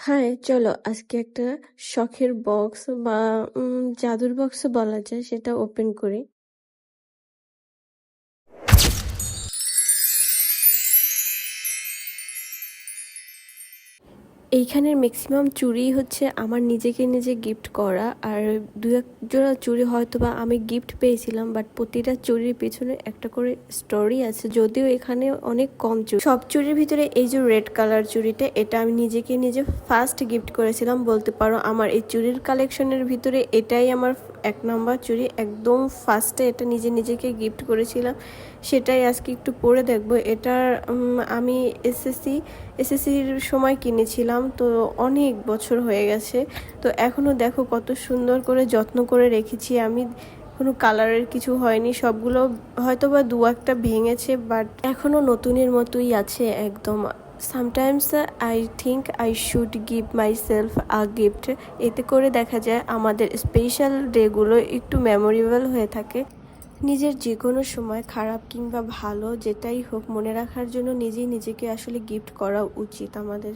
High, চলো আজকে একটা শখের বক্স বা জাদুর বক্স বলা যায় সেটা ওপেন করি। এইখানের ম্যাক্সিমাম চুড়ি হচ্ছে আমার নিজেকে নিজে গিফট করা, আর দু এক জোড়া চুড়ি হয়তো বা আমি গিফট পেয়েছিলাম, বাট প্রতিটা চুড়ির পিছনে একটা করে স্টোরি আছে, যদিও এখানে অনেক কম চুড়ি। সব চুড়ির ভিতরে এই যে রেড কালার চুড়িটা, এটা আমি নিজেকে নিজে ফার্স্ট গিফট করেছিলাম বলতে পারো। আমার এই চুড়ির কালেকশনের ভিতরে এটাই আমার 1 নম্বর চুড়ি, একদম ফার্স্টে এটা নিজেকে গিফট করেছিলাম, সেটাই আজকে একটু পরে দেখবো। এটার আমি এসএসসির সময় কিনেছিলাম, তো অনেক বছর হয়ে গেছে। তো এখনও দেখো কত সুন্দর করে যত্ন করে রেখেছি আমি, কোনো কালারের কিছু হয়নি, সবগুলো হয়তো বা 2-1টা ভেঙেছে, বাট এখনও নতুনের মতোই আছে একদম। Sometimes I think I should give my self a gift, এতে করে দেখা যায় আমাদের স্পেশাল ডেগুলো একটু মেমোরেবল হয়ে থাকে। নিজের যে কোনো সময় খারাপ কিংবা ভালো যেটাই হোক, মনে রাখার জন্য নিজেই নিজেকে আসলে গিফট করা উচিত আমাদের।